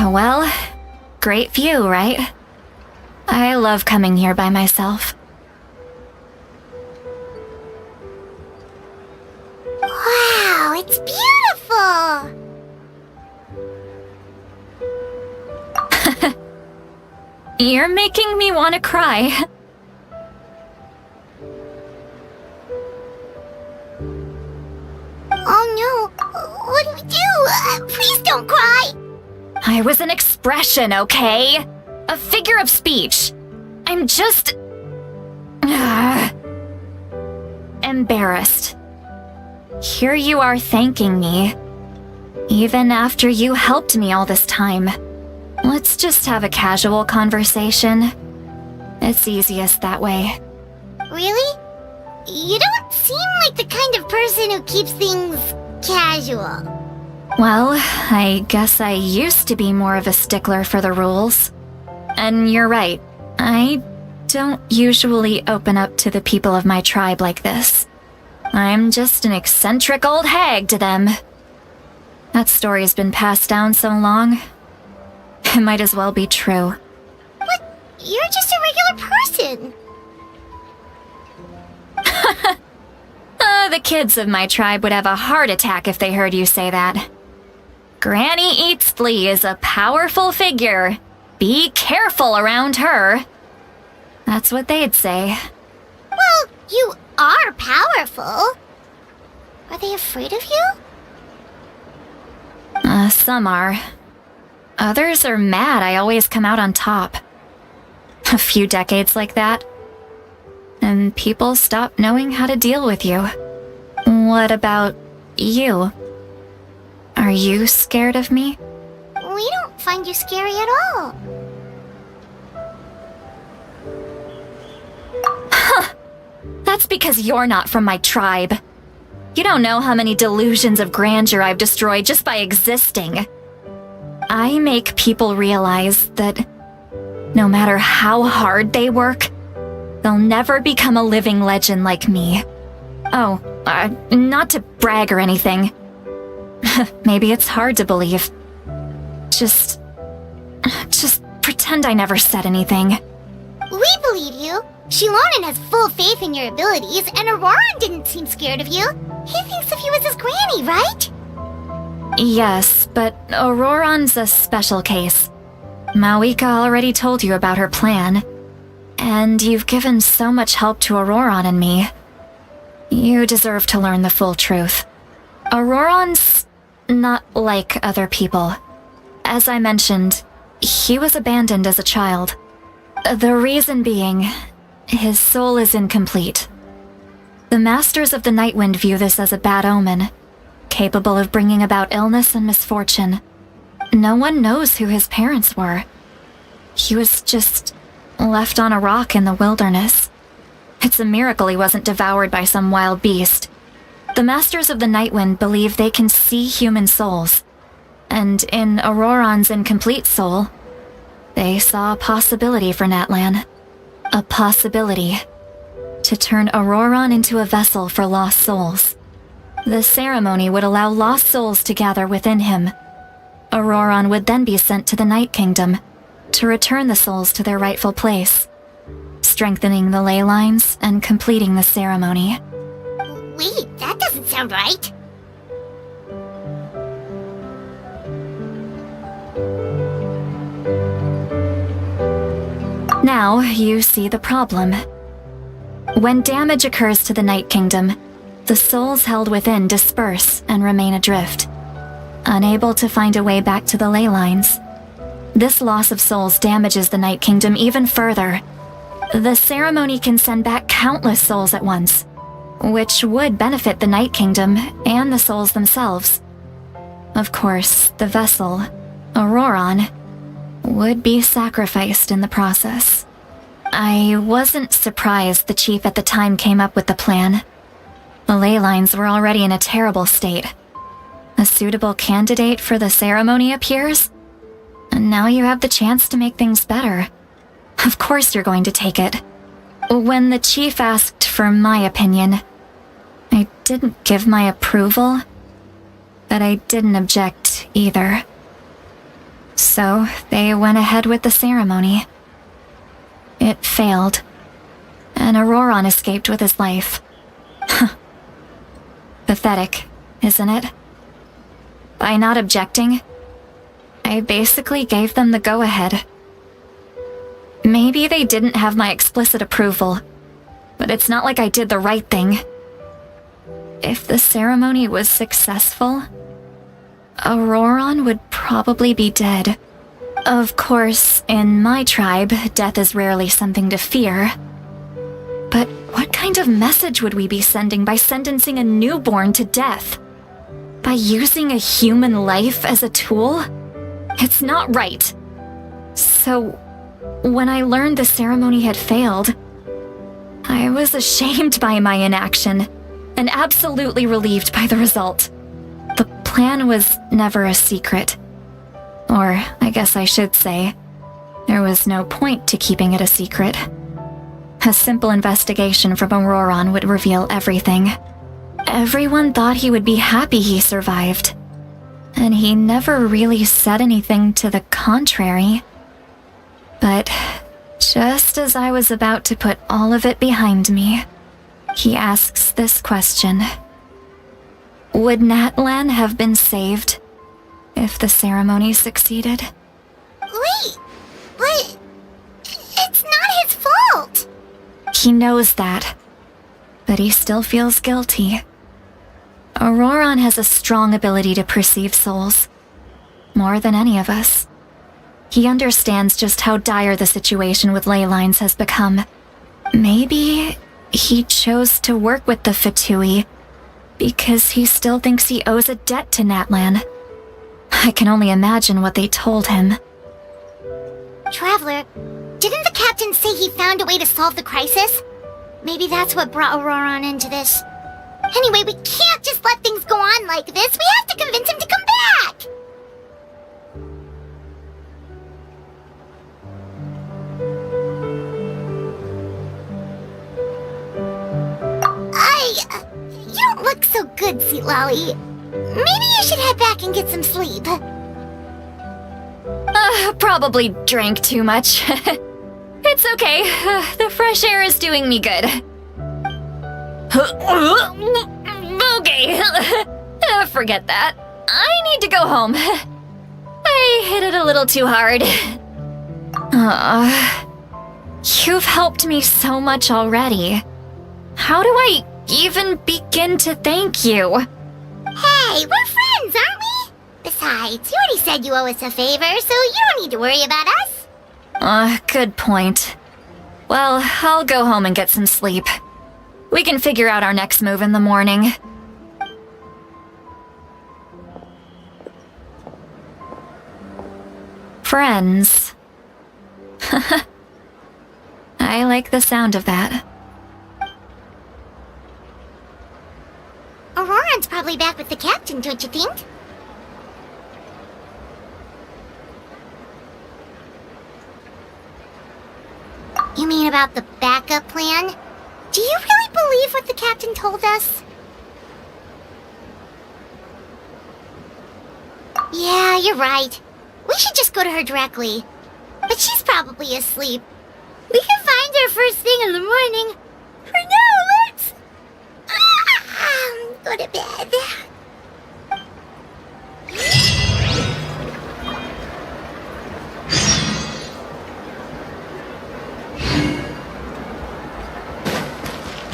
Well, great view, right? I love coming here by myself. Wow, it's beautiful! You're making me want to cry. Oh no, what do we do? Please don't cry! I was an expression, okay? A figure of speech. I'm just... embarrassed. Here you are thanking me. Even after you helped me all this time. Let's just have a casual conversation. It's easiest that way. Really? You don't seem like the kind of person who keeps things casual. Well, I guess I used to be more of a stickler for the rules. And you're right, I don't usually open up to the people of my tribe like this. I'm just an eccentric old hag to them. That story's been passed down so long, it might as well be true. But you're just a regular person. The kids of my tribe would have a heart attack if they heard you say that. Granny Eats Flea is a powerful figure. Be careful around her. That's what they'd say. Well, you are powerful. Are they afraid of you? Some are. Others are mad I always come out on top. A few decades like that, and people stop knowing how to deal with you. What about you? Are you scared of me? We don't find you scary at all. That's because you're not from my tribe. You don't know how many delusions of grandeur I've destroyed just by existing. I make people realize that no matter how hard they work, they'll never become a living legend like me. Oh, not to brag or anything. Maybe it's hard to believe. Just pretend I never said anything. We believe you. Shilonen has full faith in your abilities, and Auroran didn't seem scared of you. He thinks of you as his granny, right? Yes, but Auroran's a special case. Mawika already told you about her plan. And you've given so much help to Auroran and me. You deserve to learn the full truth. Auroran's not like other people. As I mentioned, he was abandoned as a child. The reason being, his soul is incomplete. The Masters of the Nightwind view this as a bad omen, capable of bringing about illness and misfortune. No one knows who his parents were. He was just left on a rock in the wilderness. It's a miracle he wasn't devoured by some wild beast. The Masters of the Nightwind believe they can see human souls, and in Auroran's incomplete soul, they saw a possibility for Natlan. A possibility to turn Auroran into a vessel for lost souls. The ceremony would allow lost souls to gather within him. Auroran would then be sent to the Night Kingdom to return the souls to their rightful place, strengthening the ley lines and completing the ceremony. Wait, that doesn't sound right. Now you see the problem. When damage occurs to the Night Kingdom, the souls held within disperse and remain adrift, unable to find a way back to the ley lines. This loss of souls damages the Night Kingdom even further. The ceremony can send back countless souls at once, which would benefit the Night Kingdom and the souls themselves. Of course, the vessel, Auroran, would be sacrificed in the process. I wasn't surprised the chief at the time came up with the plan. The ley lines were already in a terrible state. A suitable candidate for the ceremony appears, and now you have the chance to make things better. Of course you're going to take it. When the chief asked for my opinion, I didn't give my approval, but I didn't object either. So they went ahead with the ceremony. It failed, and Auroron escaped with his life. Pathetic, isn't it? By not objecting, I basically gave them the go-ahead. Maybe they didn't have my explicit approval, but it's not like I did the right thing. If the ceremony was successful, Auroron would probably be dead. Of course, in my tribe, death is rarely something to fear. But what kind of message would we be sending by sentencing a newborn to death? By using a human life as a tool? It's not right. So, when I learned the ceremony had failed, I was ashamed by my inaction, and absolutely relieved by the result. The plan was never a secret. Or, I guess I should say, there was no point to keeping it a secret. A simple investigation from Auroron would reveal everything. Everyone thought he would be happy he survived, and he never really said anything to the contrary. But just as I was about to put all of it behind me, he asks this question. Would Natlan have been saved if the ceremony succeeded? Wait, but it's not his fault. He knows that, but he still feels guilty. Auroron has a strong ability to perceive souls, more than any of us. He understands just how dire the situation with ley lines has become. Maybe he chose to work with the Fatui because he still thinks he owes a debt to Natlan. I can only imagine what they told him. Traveler, didn't the captain say he found a way to solve the crisis? Maybe that's what brought Auroron into this. Anyway, we can't just let things go on like this. We have to convince him to come back! You don't look so good, Sweet Lolly. Maybe you should head back and get some sleep. Probably drank too much. It's okay. The fresh air is doing me good. Okay. Forget that. I need to go home. I hit it a little too hard. You've helped me so much already. How do I even begin to thank you? Hey, we're friends, aren't we? Besides, you already said you owe us a favor, so you don't need to worry about us. Good point. Well, I'll go home and get some sleep. We can figure out our next move in the morning. Friends. I like the sound of that. Auroron's probably back with the captain, don't you think? You mean about the backup plan? Do you really believe what the captain told us? Yeah, you're right. We should just go to her directly. But she's probably asleep. We can find her first thing in the morning. For now, let's... go to bed.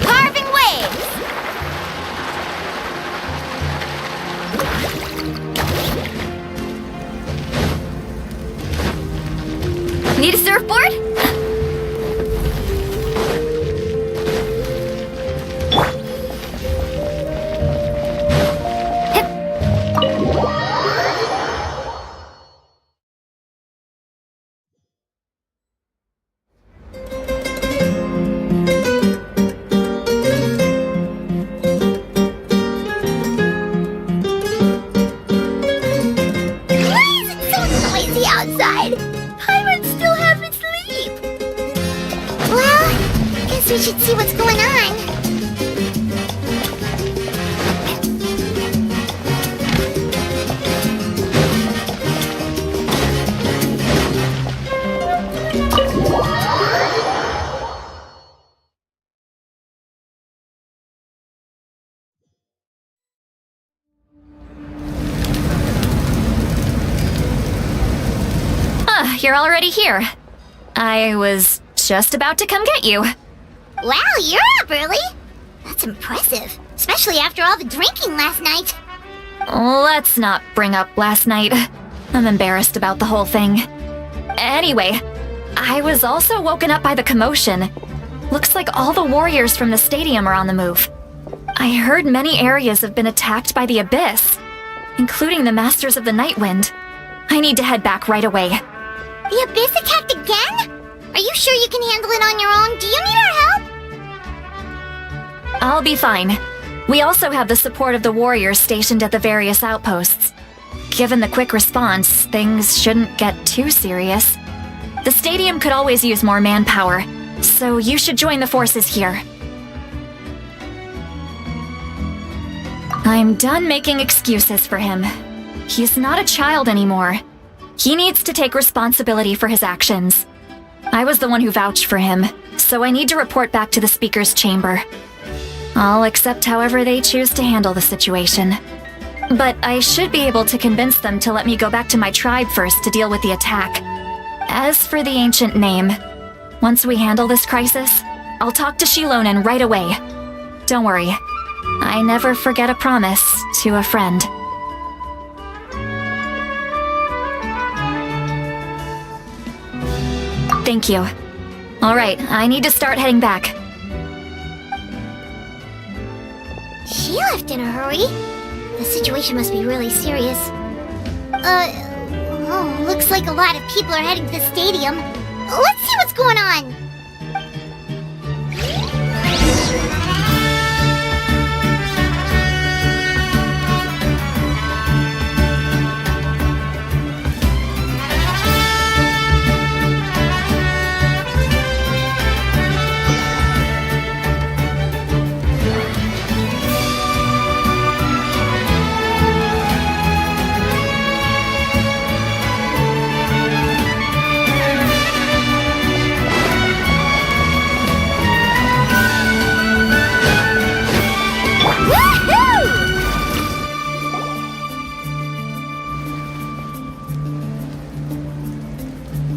Carving waves! Need a surfboard? Outside. Paimon still half asleep. Well, guess we should see what's going on. you're already here. I was just about to come get you. Wow, you're up early. That's impressive, especially after all the drinking last night. Let's not bring up last night. I'm embarrassed about the whole thing. Anyway, I was also woken up by the commotion. Looks like all the warriors from the stadium are on the move. I heard many areas have been attacked by the Abyss, including the Masters of the Nightwind. I need to head back right away. The Abyss attacked again? Are you sure you can handle it on your own? Do you need our help? I'll be fine. We also have the support of the warriors stationed at the various outposts. Given the quick response, things shouldn't get too serious. The stadium could always use more manpower, so you should join the forces here. I'm done making excuses for him. He's not a child anymore. He needs to take responsibility for his actions. I was the one who vouched for him, so I need to report back to the Speaker's chamber. I'll accept however they choose to handle the situation. But I should be able to convince them to let me go back to my tribe first to deal with the attack. As for the ancient name, once we handle this crisis, I'll talk to Shilonen right away. Don't worry, I never forget a promise to a friend. Thank you. Alright, I need to start heading back. She left in a hurry. The situation must be really serious. Looks like a lot of people are heading to the stadium. Let's see what's going on.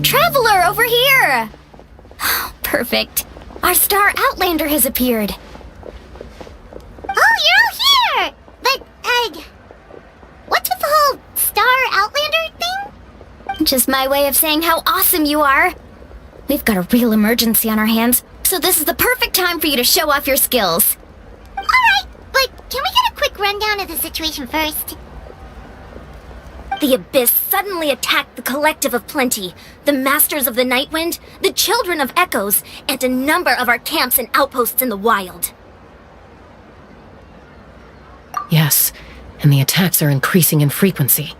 Traveler, over here! Perfect. Our star Outlander has appeared. Oh, you're all here! But, what's with the whole Star Outlander thing? Just my way of saying how awesome you are. We've got a real emergency on our hands, so this is the perfect time for you to show off your skills. Alright, but can we get a quick rundown of the situation first? The Abyss suddenly attacked the Collective of Plenty, the Masters of the Nightwind, the Children of Echoes, and a number of our camps and outposts in the wild. Yes, and the attacks are increasing in frequency.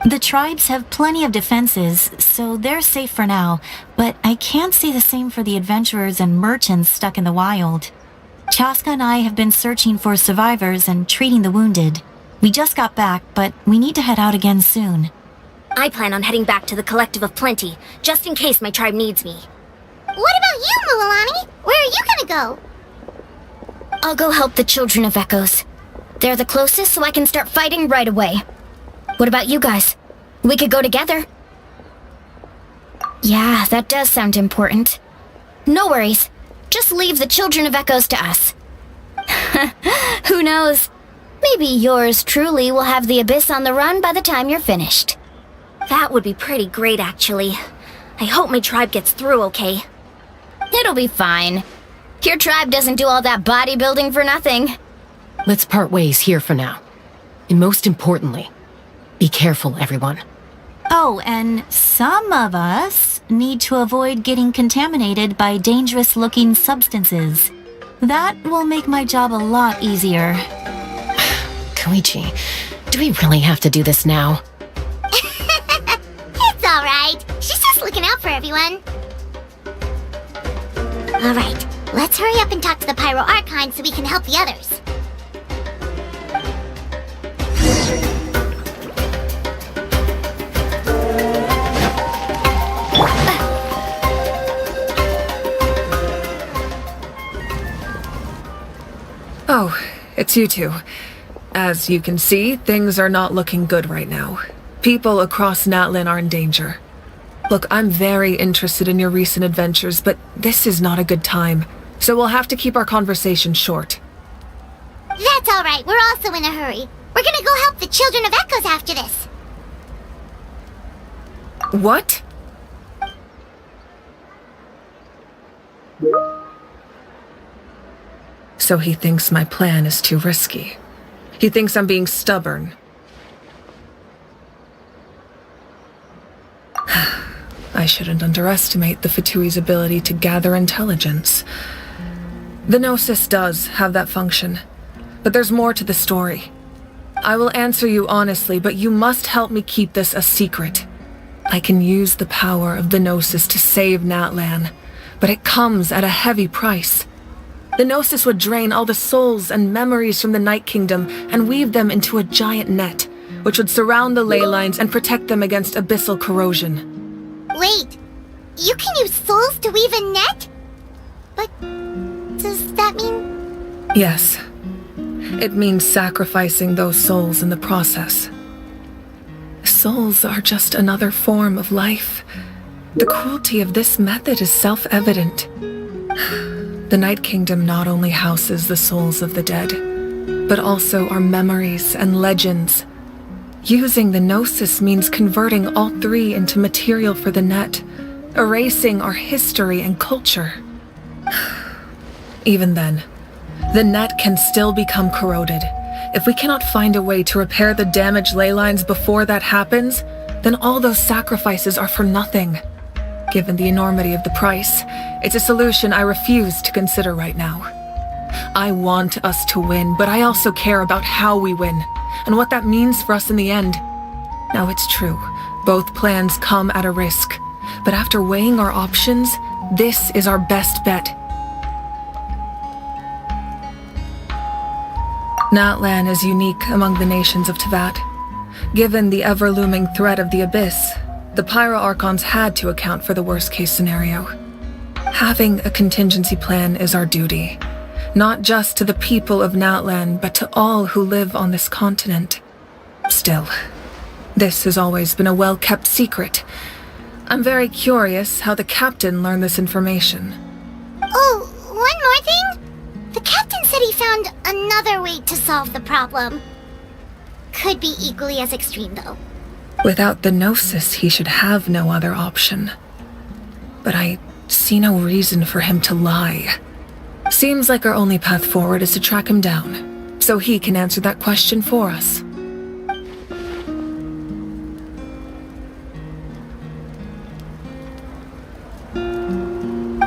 The tribes have plenty of defenses, so they're safe for now, but I can't say the same for the adventurers and merchants stuck in the wild. Chaska and I have been searching for survivors and treating the wounded. We just got back, but we need to head out again soon. I plan on heading back to the Collective of Plenty, just in case my tribe needs me. What about you, Mualani? Where are you gonna go? I'll go help the Children of Echoes. They're the closest, so I can start fighting right away. What about you guys? We could go together. Yeah, that does sound important. No worries. Just leave the Children of Echoes to us. Who knows? Maybe yours truly will have the Abyss on the run by the time you're finished. That would be pretty great, actually. I hope my tribe gets through okay. It'll be fine. Your tribe doesn't do all that bodybuilding for nothing. Let's part ways here for now. And most importantly, be careful, everyone. Oh, and some of us need to avoid getting contaminated by dangerous-looking substances. That will make my job a lot easier. Koichi, do we really have to do this now? It's alright. She's just looking out for everyone. Alright, let's hurry up and talk to the Pyro Archon so we can help the others. Oh, it's you two. As you can see, things are not looking good right now. People across Natlan are in danger. Look, I'm very interested in your recent adventures, but this is not a good time. So we'll have to keep our conversation short. That's alright, we're also in a hurry. We're gonna go help the Children of Echoes after this. What? So he thinks my plan is too risky. He thinks I'm being stubborn. I shouldn't underestimate the Fatui's ability to gather intelligence. The Gnosis does have that function, but there's more to the story. I will answer you honestly, but you must help me keep this a secret. I can use the power of the Gnosis to save Natlan, but it comes at a heavy price. The Gnosis would drain all the souls and memories from the Night Kingdom and weave them into a giant net, which would surround the ley lines and protect them against abyssal corrosion. Wait, you can use souls to weave a net? But does that mean... Yes. It means sacrificing those souls in the process. Souls are just another form of life. The cruelty of this method is self-evident. The Night Kingdom not only houses the souls of the dead, but also our memories and legends. Using the Gnosis means converting all three into material for the net, erasing our history and culture. Even then, the net can still become corroded. If we cannot find a way to repair the damaged ley lines before that happens, then all those sacrifices are for nothing. Given the enormity of the price, it's a solution I refuse to consider right now. I want us to win, but I also care about how we win, and what that means for us in the end. Now it's true, both plans come at a risk, but after weighing our options, this is our best bet. Natlan is unique among the nations of Teyvat. Given the ever-looming threat of the Abyss, the Pyro Archons had to account for the worst-case scenario. Having a contingency plan is our duty, not just to the people of Natlan, but to all who live on this continent. Still, this has always been a well-kept secret. I'm very curious how the captain learned this information. Oh, one more thing? The captain said he found another way to solve the problem. Could be equally as extreme, though. Without the Gnosis, he should have no other option. But I see no reason for him to lie. Seems like our only path forward is to track him down, so he can answer that question for us.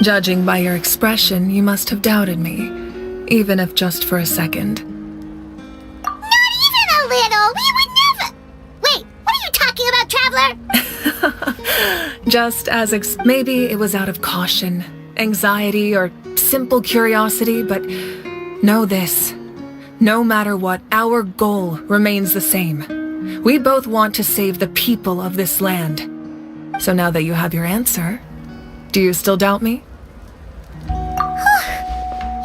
Judging by your expression, you must have doubted me, even if just for a second. Not even a little! We would never... Wait, what are you talking about, Traveler? Just as maybe it was out of caution, anxiety, or simple curiosity, but know this. No matter what, our goal remains the same. We both want to save the people of this land. So now that you have your answer, do you still doubt me?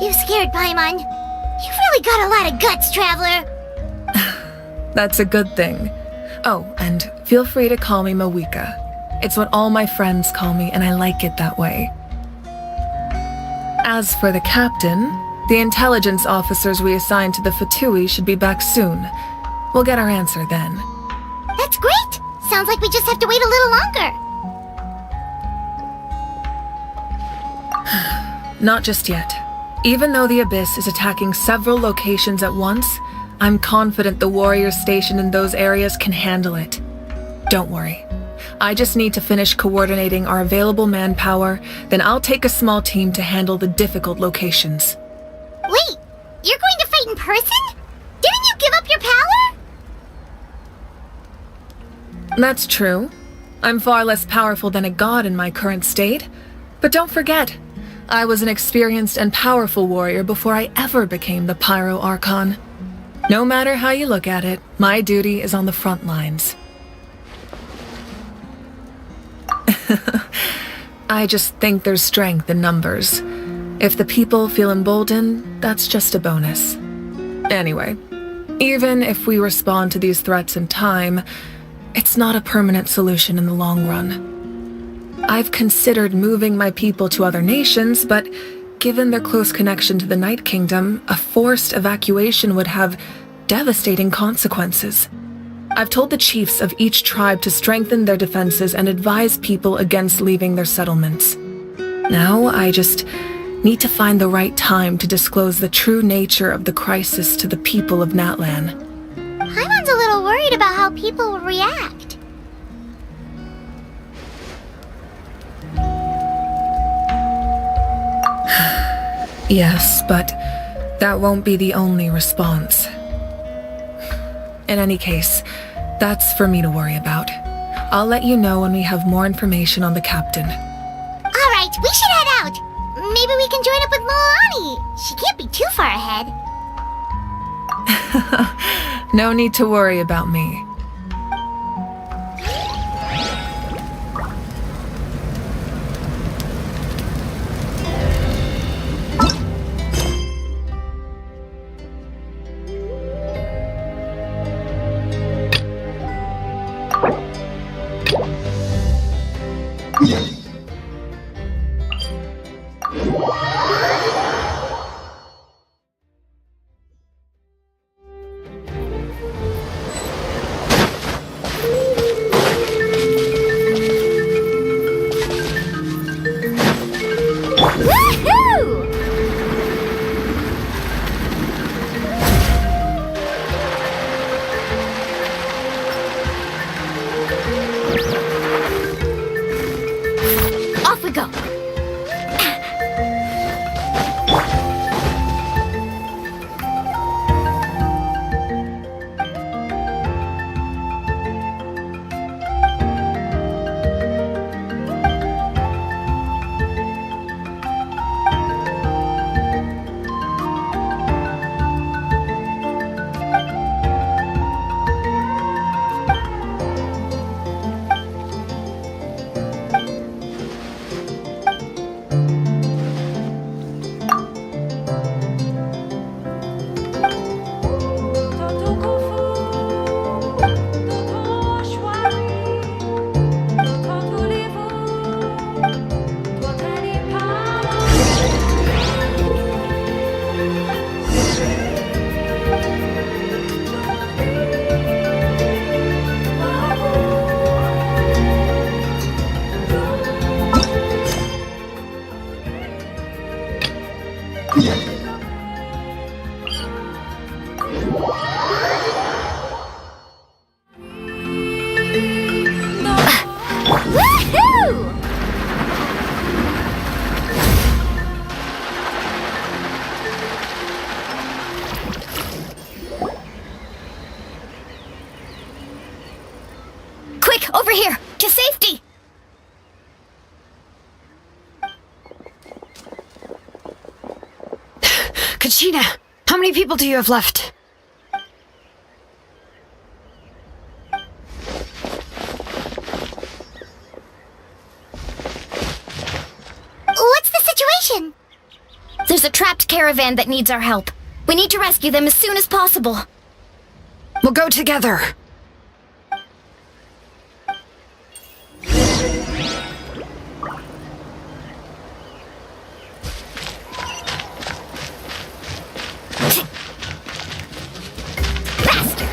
You scared Paimon. You've really got a lot of guts, Traveler. That's a good thing. Oh, and feel free to call me Mawika. It's what all my friends call me, and I like it that way. As for the captain, the intelligence officers we assigned to the Fatui should be back soon. We'll get our answer then. That's great! Sounds like we just have to wait a little longer. Not just yet. Even though the Abyss is attacking several locations at once, I'm confident the warriors stationed in those areas can handle it. Don't worry. I just need to finish coordinating our available manpower, then I'll take a small team to handle the difficult locations. Wait, you're going to fight in person? Didn't you give up your power? That's true. I'm far less powerful than a god in my current state. But don't forget, I was an experienced and powerful warrior before I ever became the Pyro Archon. No matter how you look at it, my duty is on the front lines. I just think there's strength in numbers. If the people feel emboldened, that's just a bonus. Anyway, even if we respond to these threats in time, it's not a permanent solution in the long run. I've considered moving my people to other nations, but given their close connection to the Night Kingdom, a forced evacuation would have devastating consequences. I've told the chiefs of each tribe to strengthen their defenses and advise people against leaving their settlements. Now, I just need to find the right time to disclose the true nature of the crisis to the people of Natlan. Paimon's a little worried about how people will react. Yes, but that won't be the only response. In any case, that's for me to worry about. I'll let you know when we have more information on the captain. Alright, we should head out. Maybe we can join up with Milani. She can't be too far ahead. No need to worry about me. Off we go. Quick, over here! To safety! Kachina, how many people do you have left? What's the situation? There's a trapped caravan that needs our help. We need to rescue them as soon as possible. We'll go together. Faster!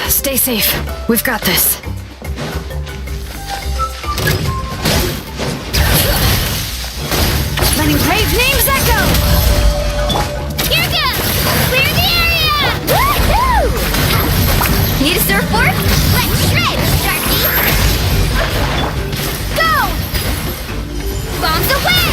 Stay safe. We've got this. Letting brave names echo! Here goes! Clear the area! Woohoo! Need a surfboard? Let's shred, Sharky! Go! Bombs away!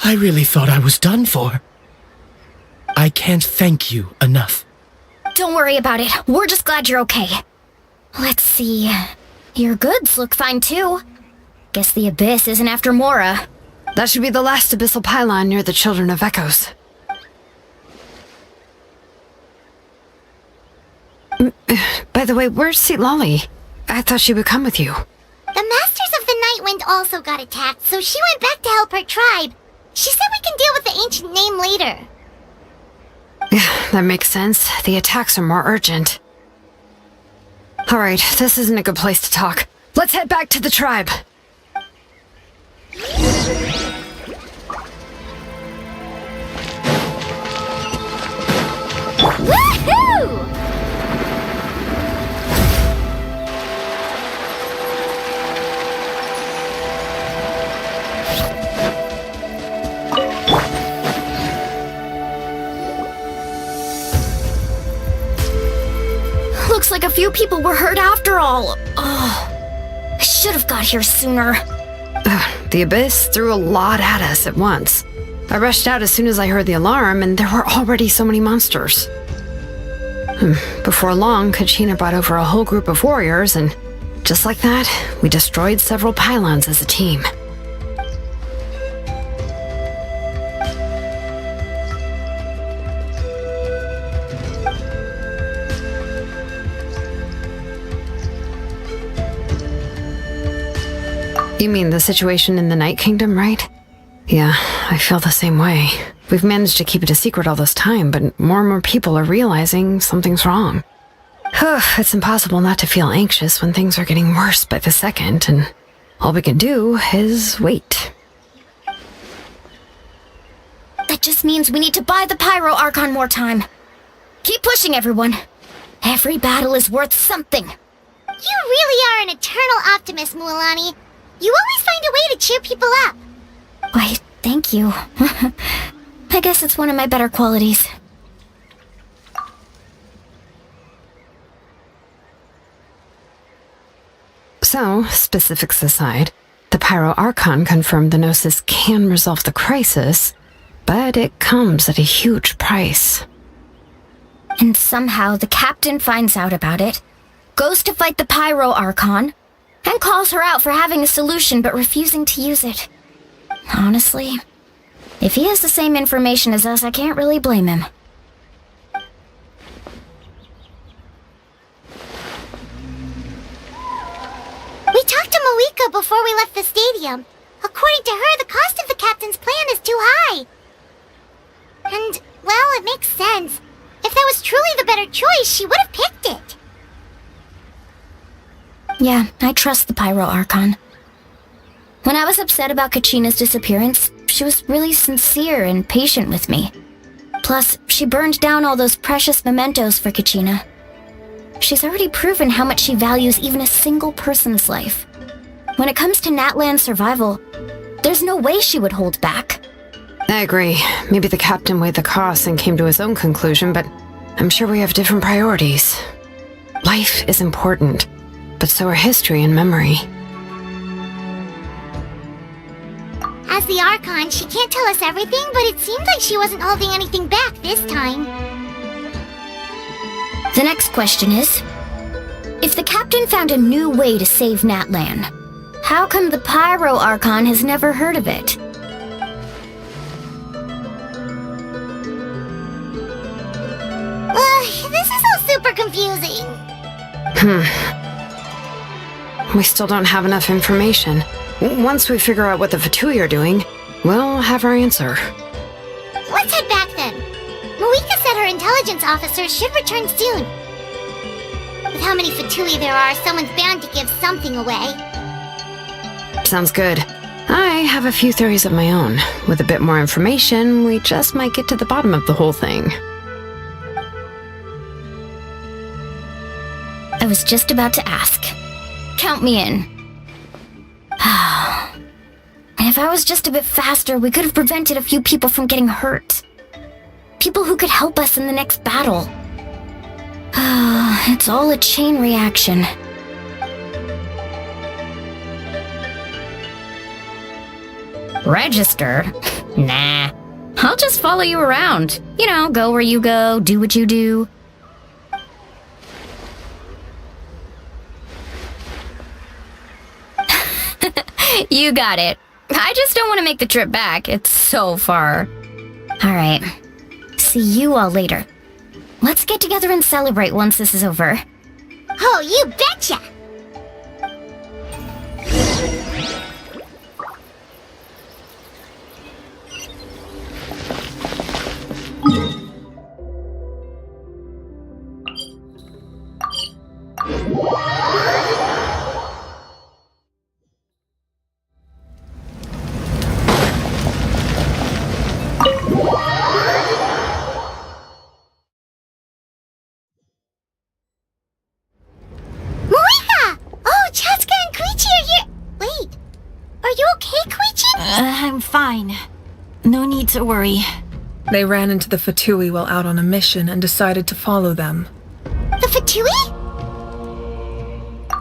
I really thought I was done for. I can't thank you enough. Don't worry about it. We're just glad you're okay. Let's see. Your goods look fine too. Guess the Abyss isn't after Mora. That should be the last abyssal pylon near the Children of Echoes. By the way, where's Lolly? I thought she would come with you. The Masters of the Night Wind also got attacked, so she went back to help her tribe. She said we can deal with the ancient name later. That makes sense. The attacks are more urgent. Alright, this isn't a good place to talk. Let's head back to the tribe. Woohoo! Looks like a few people were hurt after all. Oh, I should have got here sooner. The Abyss threw a lot at us at once. I rushed out as soon as I heard the alarm, and there were already so many monsters. Before long, Kachina brought over a whole group of warriors, and just like that, we destroyed several pylons as a team. You mean the situation in the Night Kingdom, right? Yeah, I feel the same way. We've managed to keep it a secret all this time, but more and more people are realizing something's wrong. It's impossible not to feel anxious when things are getting worse by the second, and all we can do is wait. That just means we need to buy the Pyro Archon more time. Keep pushing, everyone. Every battle is worth something. You really are an eternal optimist, Mualani. You always find a way to cheer people up. Why, thank you. I guess it's one of my better qualities. So, specifics aside, the Pyro Archon confirmed the Gnosis can resolve the crisis, but it comes at a huge price. And somehow the captain finds out about it, goes to fight the Pyro Archon, and calls her out for having a solution but refusing to use it. Honestly, if he has the same information as us, I can't really blame him. We talked to Moika before we left the stadium. According to her, the cost of the captain's plan is too high. And, well, it makes sense. If that was truly the better choice, she would have picked it. Yeah, I trust the Pyro Archon. When I was upset about Kachina's disappearance, she was really sincere and patient with me. Plus, she burned down all those precious mementos for Kachina. She's already proven how much she values even a single person's life. When it comes to Natlan's survival, there's no way she would hold back. I agree. Maybe the captain weighed the costs and came to his own conclusion, but I'm sure we have different priorities. Life is important, but so are history and memory. As the Archon, she can't tell us everything, but it seemed like she wasn't holding anything back this time. The next question is, if the captain found a new way to save Natlan, how come the Pyro Archon has never heard of it? This is all super confusing. We still don't have enough information. Once we figure out what the Fatui are doing, we'll have our answer. Let's head back then. Moika said her intelligence officers should return soon. With how many Fatui there are, someone's bound to give something away. Sounds good. I have a few theories of my own. With a bit more information, we just might get to the bottom of the whole thing. I was just about to ask. Count me in. If I was just a bit faster, we could have prevented a few people from getting hurt. People who could help us in the next battle. It's all a chain reaction. Register? Nah. I'll just follow you around. You know, go where you go, do what you do. You got it. I just don't want to make the trip back. It's so far. Alright. See you all later. Let's get together and celebrate once this is over. Oh, you betcha! Moika! Oh, Chaska and Koichi are here! Wait, are you okay, Koichi? I'm fine. No need to worry. They ran into the Fatui while out on a mission and decided to follow them. The Fatui?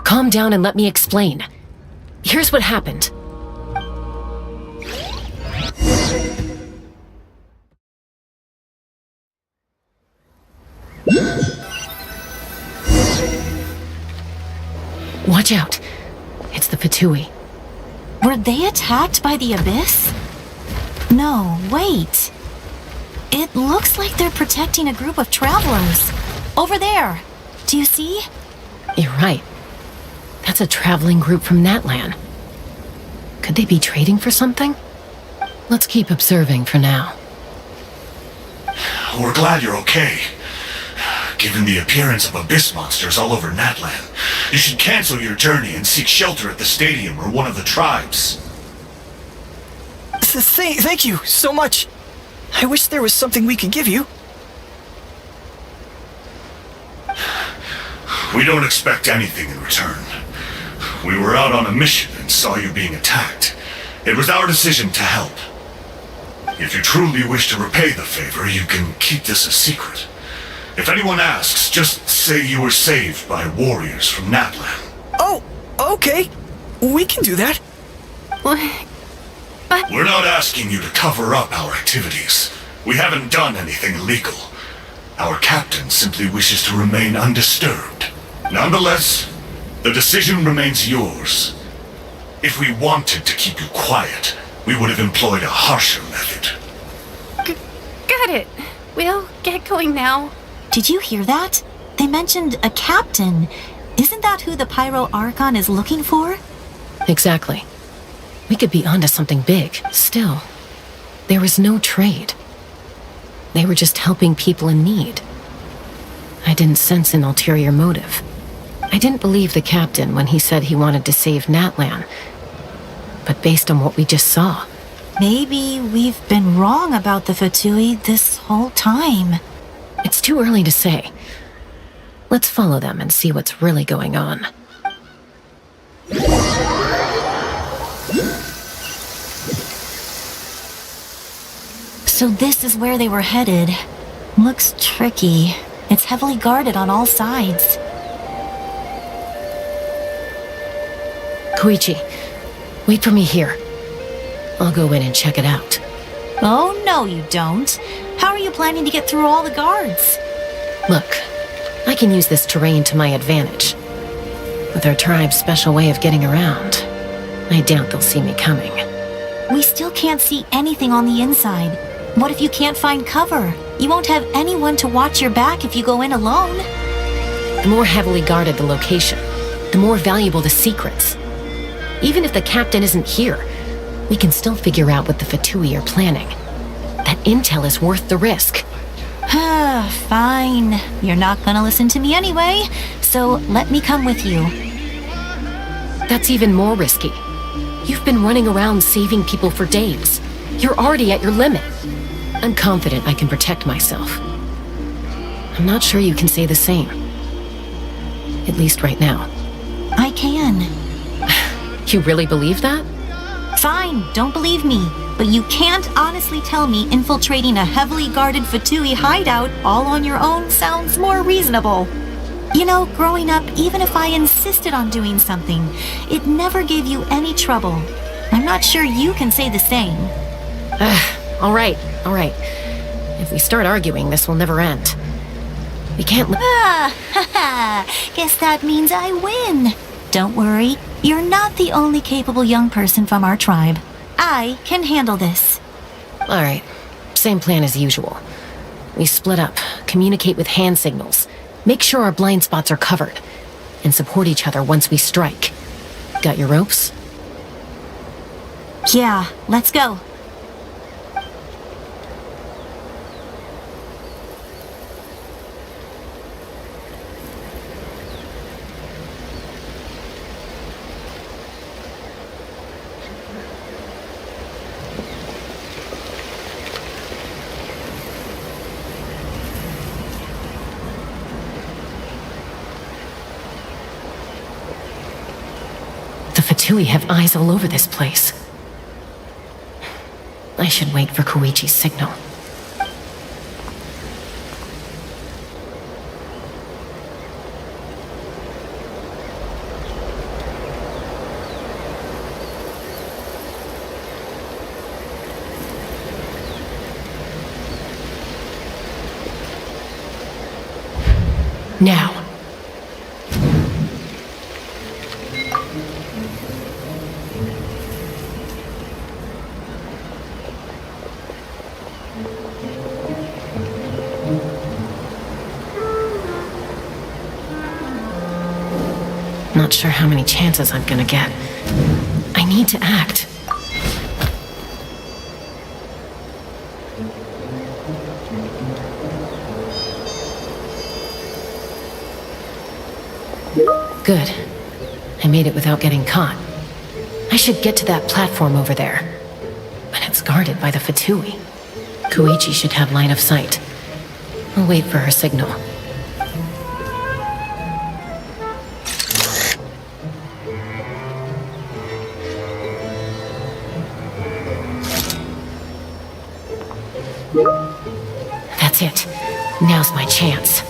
Calm down and let me explain. Here's what happened. Watch out. It's the Fatui. Were they attacked by the Abyss? No, wait. It looks like they're protecting a group of travelers. Over there. Do you see? You're right. That's a traveling group from Natlan. Could they be trading for something? Let's keep observing for now. We're glad you're okay. Given the appearance of abyss monsters all over Natlan, you should cancel your journey and seek shelter at the stadium or one of the tribes. Thank you so much. I wish there was something we could give you. We don't expect anything in return. We were out on a mission and saw you being attacked. It was our decision to help. If you truly wish to repay the favor, you can keep this a secret. If anyone asks, just say you were saved by warriors from Natlan. Oh, okay. We can do that. We're not asking you to cover up our activities. We haven't done anything illegal. Our captain simply wishes to remain undisturbed. Nonetheless, the decision remains yours. If we wanted to keep you quiet, we would have employed a harsher method. Got it. We'll get going now. Did you hear that? They mentioned a captain. Isn't that who the Pyro Archon is looking for? Exactly. We could be onto something big. Still, there was no trade. They were just helping people in need. I didn't sense an ulterior motive. I didn't believe the captain when he said he wanted to save Natlan. But based on what we just saw... Maybe we've been wrong about the Fatui this whole time. It's too early to say. Let's follow them and see what's really going on. So this is where they were headed. Looks tricky. It's heavily guarded on all sides. Koichi, wait for me here. I'll go in and check it out. Oh, no you don't. How are you planning to get through all the guards? Look, I can use this terrain to my advantage. With our tribe's special way of getting around, I doubt they'll see me coming. We still can't see anything on the inside. What if you can't find cover? You won't have anyone to watch your back if you go in alone. The more heavily guarded the location, the more valuable the secrets. Even if the captain isn't here, we can still figure out what the Fatui are planning. That intel is worth the risk. Fine. You're not gonna listen to me anyway, so let me come with you. That's even more risky. You've been running around saving people for days. You're already at your limit. I'm confident I can protect myself. I'm not sure you can say the same. At least right now. I can. You really believe that? Fine, don't believe me. But you can't honestly tell me infiltrating a heavily guarded Fatui hideout all on your own sounds more reasonable. You know, growing up, even if I insisted on doing something, it never gave you any trouble. I'm I'm not sure you can say the same. All right. If we start arguing, this will never end. We can't Guess that means I win. Don't worry, you're not the only capable young person from our tribe. I can handle this. All right. Same plan as usual. We split up, communicate with hand signals, make sure our blind spots are covered, and support each other once we strike. Got your ropes? Yeah, let's go. The Fatui have eyes all over this place. I should wait for Koichi's signal. Now. Not sure how many chances I'm gonna get. I need to act. Good. I made it without getting caught. I should get to that platform over there. But it's guarded by the Fatui. Koichi should have line of sight. I'll wait for her signal. That's it. Now's my chance.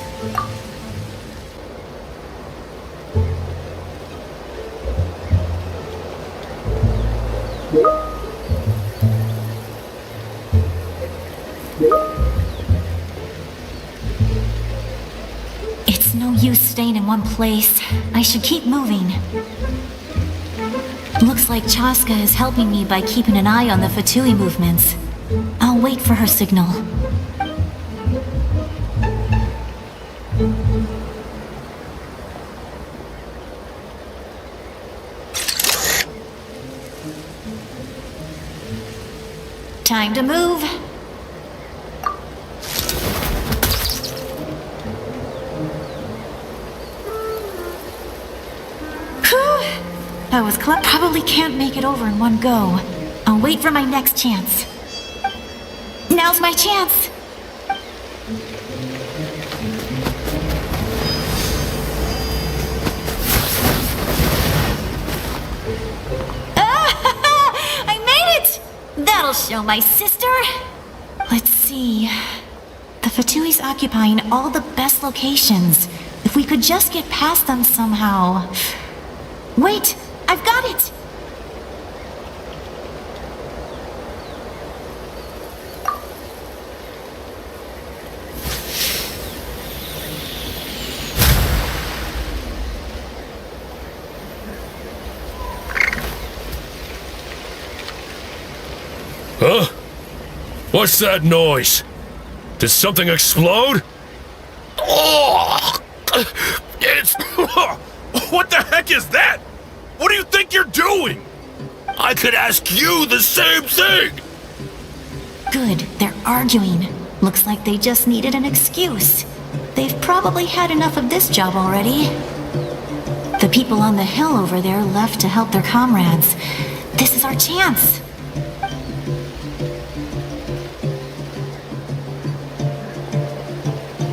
It's no use staying in one place. I should keep moving. Looks like Chaska is helping me by keeping an eye on the Fatui movements. I'll wait for her signal. Time to move. That was close. Probably can't make it over in one go. I'll wait for my next chance. Now's my chance. I made it! That'll show my sister. Let's see. The Fatui's occupying all the best locations. If we could just get past them somehow. Wait! I've got it! Huh? What's that noise? Did something explode? Oh! It's... What the heck is that? What do you think you're doing? I could ask you the same thing! Good, they're arguing. Looks like they just needed an excuse. They've probably had enough of this job already. The people on the hill over there left to help their comrades. This is our chance.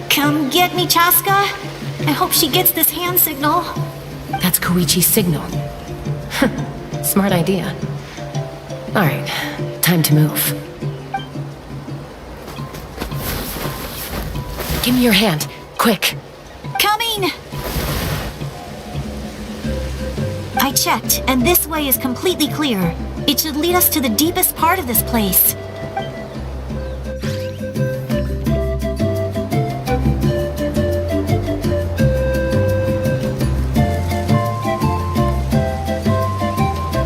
Come get me, Chaska. I hope she gets this hand signal. That's Koichi's signal. Smart idea. All right, time to move. Give me your hand, quick. Coming! I checked, and this way is completely clear. It should lead us to the deepest part of this place.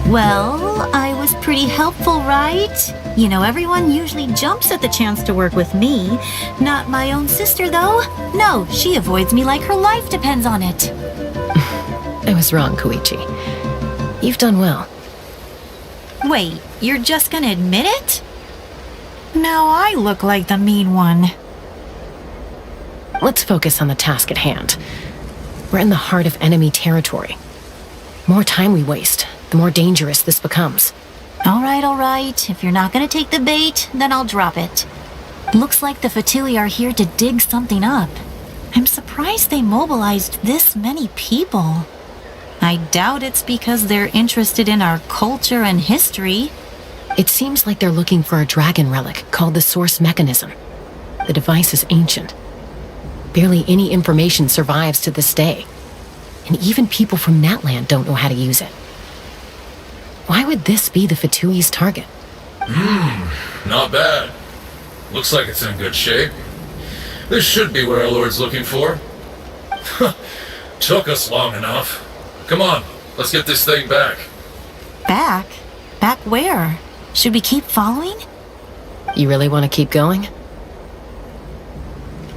Well, I was pretty helpful, right? You know, everyone usually jumps at the chance to work with me. Not my own sister, though. No, she avoids me like her life depends on it. I was wrong, Koichi. You've done well. Wait, you're just gonna admit it? Now I look like the mean one. Let's focus on the task at hand. We're in the heart of enemy territory. More time we waste, the more dangerous this becomes. All right. If you're not gonna take the bait, then I'll drop it. Looks like the Fatui are here to dig something up. I'm surprised they mobilized this many people. I doubt it's because they're interested in our culture and history. It seems like they're looking for a dragon relic called the source mechanism. The device is ancient. Barely any information survives to this day. And even people from Natlan don't know how to use it. Why would this be the Fatui's target? Not bad. Looks like it's in good shape. This should be what our Lord's looking for. Took us long enough. Come on, let's get this thing back. Back? Back where? Should we keep following? You really want to keep going?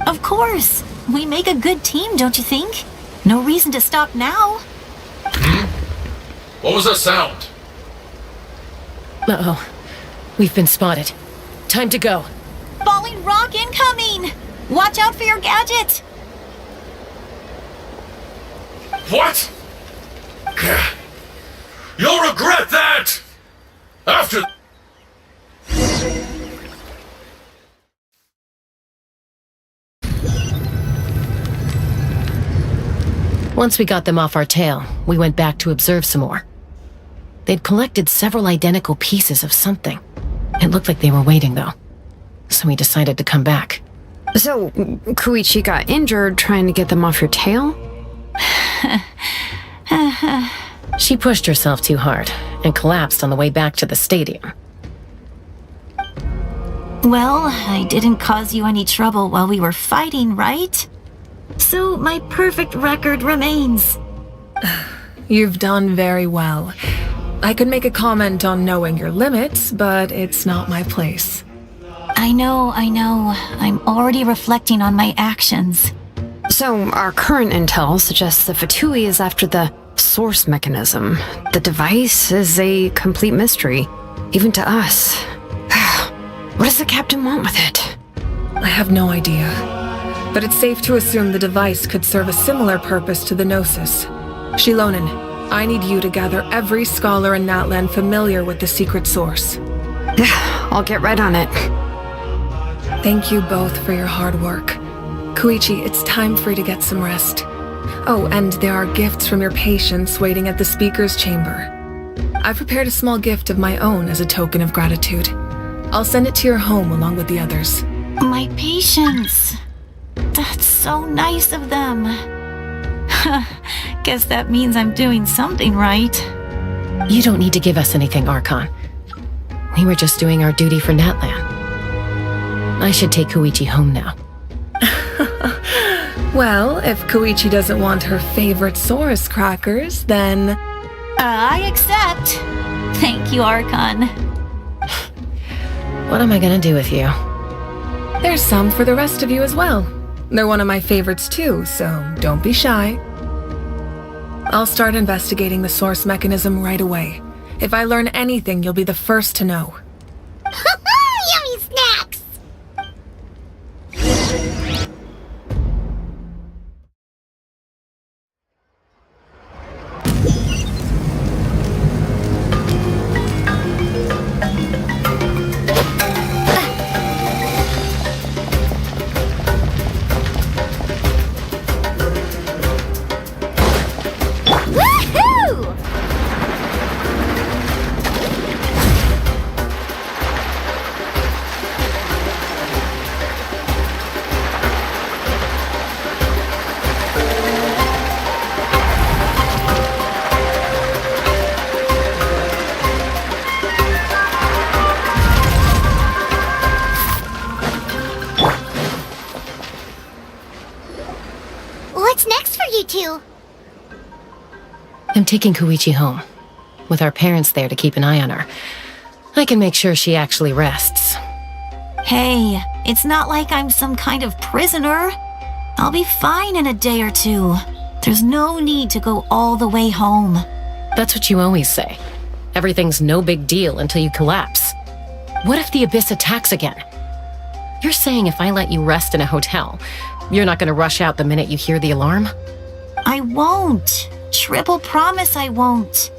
Of course. We make a good team, don't you think? No reason to stop now. What was that sound? Uh-oh. We've been spotted. Time to go. Falling rock incoming! Watch out for your gadget! What? You'll regret that! After... Once we got them off our tail, we went back to observe some more. They'd collected several identical pieces of something. It looked like they were waiting, though. So we decided to come back. So, Koichi got injured trying to get them off your tail? She pushed herself too hard and collapsed on the way back to the stadium. Well, I didn't cause you any trouble while we were fighting, right? So my perfect record remains. You've done very well. I could make a comment on knowing your limits, but it's not my place. I know. I'm already reflecting on my actions. So, our current intel suggests the Fatui is after the source mechanism. The device is a complete mystery, even to us. What does the captain want with it? I have no idea. But it's safe to assume the device could serve a similar purpose to the Gnosis. Shilonen, I need you to gather every scholar in Natlan familiar with the secret source. I'll get right on it. Thank you both for your hard work. Koichi, it's time for you to get some rest. Oh, and there are gifts from your patients waiting at the speaker's chamber. I've prepared a small gift of my own as a token of gratitude. I'll send it to your home along with the others. My patients. That's so nice of them. Guess that means I'm doing something right. You don't need to give us anything, Archon. We were just doing our duty for Natlan. I should take Koichi home now. Well, if Koichi doesn't want her favorite Saurus crackers, then... I accept. Thank you, Archon. What am I gonna do with you? There's some for the rest of you as well. They're one of my favorites too, so don't be shy. I'll start investigating the source mechanism right away. If I learn anything, you'll be the first to know. Yummy snacks! I'm taking Koichi home. With our parents there to keep an eye on her, I can make sure she actually rests. Hey, it's not like I'm some kind of prisoner. I'll be fine in a day or two. There's no need to go all the way home. That's what you always say. Everything's no big deal until you collapse. What if the Abyss attacks again? You're saying if I let you rest in a hotel, you're not gonna rush out the minute you hear the alarm? I won't. Triple promise I won't.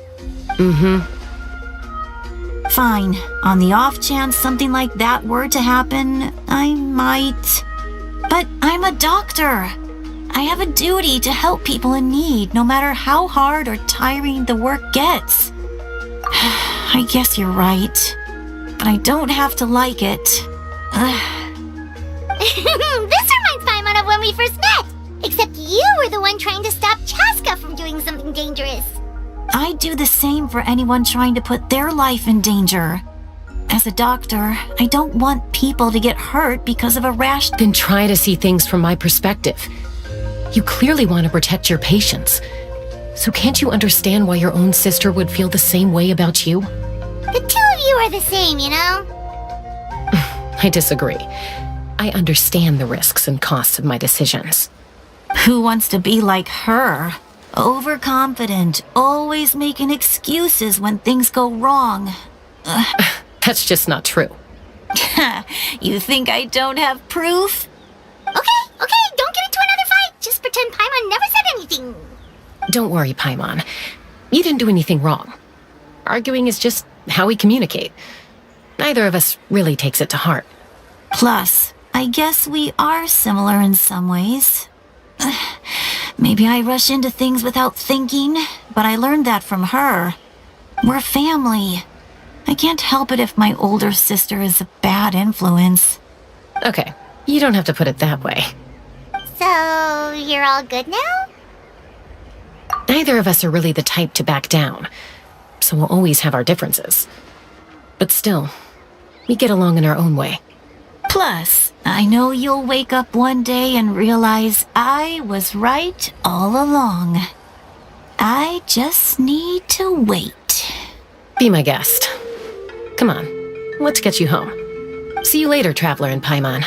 Fine. On the off chance something like that were to happen, I might. But I'm a doctor. I have a duty to help people in need, no matter how hard or tiring the work gets. I guess you're right. But I don't have to like it. This reminds Paimon of when we first met. Except you were the one trying to stop Chaska from doing something dangerous. I'd do the same for anyone trying to put their life in danger. As a doctor, I don't want people to get hurt because of a rash. Then try to see things from my perspective. You clearly want to protect your patients. So can't you understand why your own sister would feel the same way about you? The two of you are the same, you know? I disagree. I understand the risks and costs of my decisions. Who wants to be like her? Overconfident, always making excuses when things go wrong. That's just not true. You think I don't have proof? Okay, don't get into another fight. Just pretend Paimon never said anything. Don't worry, Paimon. You didn't do anything wrong. Arguing is just how we communicate. Neither of us really takes it to heart. Plus, I guess we are similar in some ways. Maybe I rush into things without thinking, but I learned that from her. We're family. I can't help it if my older sister is a bad influence. Okay, you don't have to put it that way. So, you're all good now? Neither of us are really the type to back down, so we'll always have our differences. But still, we get along in our own way. Plus, I know you'll wake up one day and realize I was right all along. I just need to wait. Be my guest. Come on, let's get you home. See you later, Traveler and Paimon.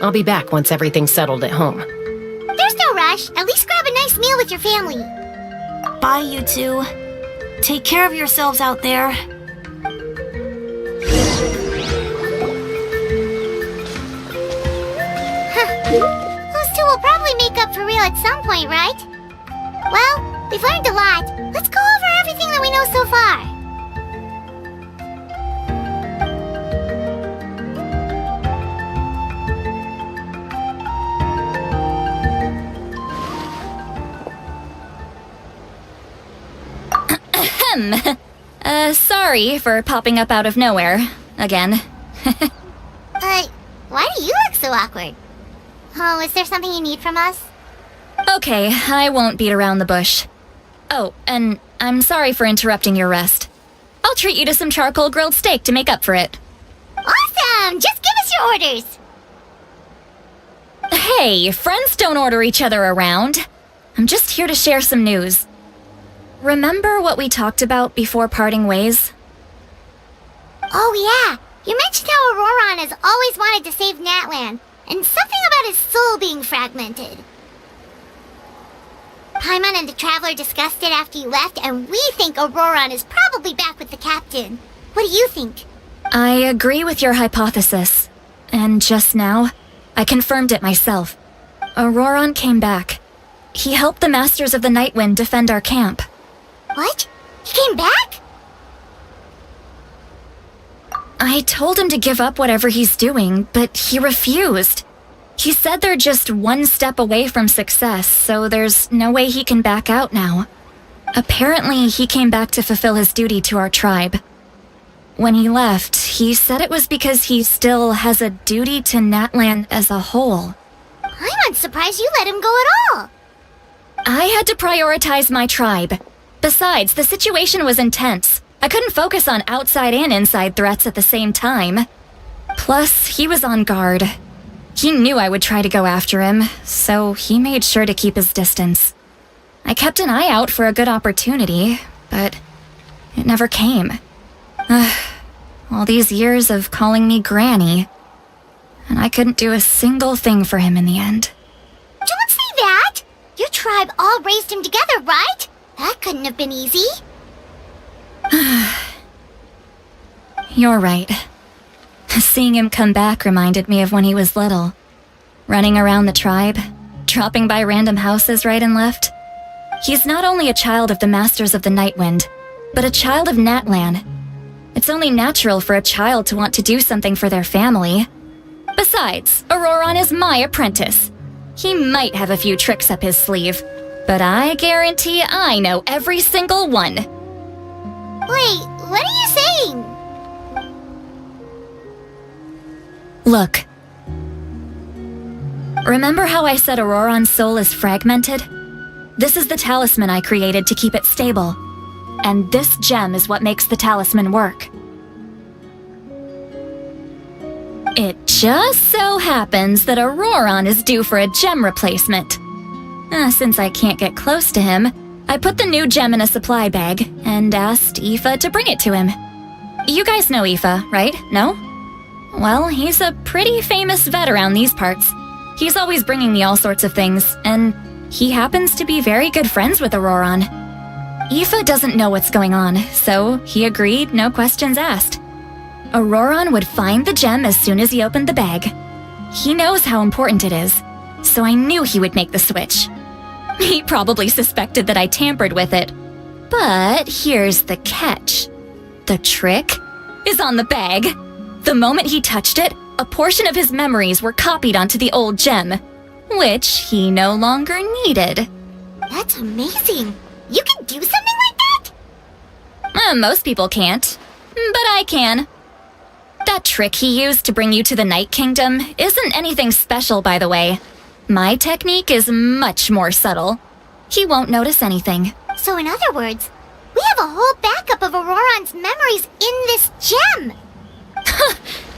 I'll be back once everything's settled at home. There's no rush. At least grab a nice meal with your family. Bye, you two. Take care of yourselves out there. Those two will probably make up for real at some point, right? Well, we've learned a lot. Let's go over everything that we know so far. Sorry for popping up out of nowhere. Again. Why do you look so awkward? Oh, is there something you need from us? Okay, I won't beat around the bush. Oh, and I'm sorry for interrupting your rest. I'll treat you to some charcoal grilled steak to make up for it. Awesome! Just give us your orders! Hey, friends don't order each other around. I'm just here to share some news. Remember what we talked about before parting ways? Oh yeah, you mentioned how Auroron has always wanted to save Natlan, and something about his soul being fragmented. Paimon and the Traveler discussed it after you left, and we think Auroron is probably back with the captain. What do you think? I agree with your hypothesis. And just now, I confirmed it myself. Auroron came back. He helped the Masters of the Nightwind defend our camp. What? He came back? I told him to give up whatever he's doing, but he refused. He said they're just one step away from success, so there's no way he can back out now. Apparently, he came back to fulfill his duty to our tribe. When he left, he said it was because he still has a duty to Natlan as a whole. I'm unsurprised you let him go at all. I had to prioritize my tribe. Besides, the situation was intense. I couldn't focus on outside and inside threats at the same time. Plus, he was on guard. He knew I would try to go after him, so he made sure to keep his distance. I kept an eye out for a good opportunity, but it never came. All these years of calling me Granny, and I couldn't do a single thing for him in the end. Don't say that! Your tribe all raised him together, right? That couldn't have been easy. You're right. Seeing him come back reminded me of when he was little. Running around the tribe, dropping by random houses right and left. He's not only a child of the Masters of the Nightwind, but a child of Natlan. It's only natural for a child to want to do something for their family. Besides, Auroron is my apprentice. He might have a few tricks up his sleeve, but I guarantee I know every single one. Wait, what are you saying? Look. Remember how I said Auroron's soul is fragmented? This is the talisman I created to keep it stable. And this gem is what makes the talisman work. It just so happens that Auroron is due for a gem replacement. Since I can't get close to him, I put the new gem in a supply bag and asked Aoife to bring it to him. You guys know Aoife, right? No? Well, he's a pretty famous vet around these parts. He's always bringing me all sorts of things, and he happens to be very good friends with Auroron. Aoife doesn't know what's going on, so he agreed, no questions asked. Auroron would find the gem as soon as he opened the bag. He knows how important it is, so I knew he would make the switch. He probably suspected that I tampered with it. But here's the catch. The trick is on the bag. The moment he touched it, a portion of his memories were copied onto the old gem, which he no longer needed. That's amazing. You can do something like that? Most people can't, but I can. That trick he used to bring you to the Night Kingdom isn't anything special, by the way. My technique is much more subtle. He won't notice anything. So in other words, we have a whole backup of Auroron's memories in this gem.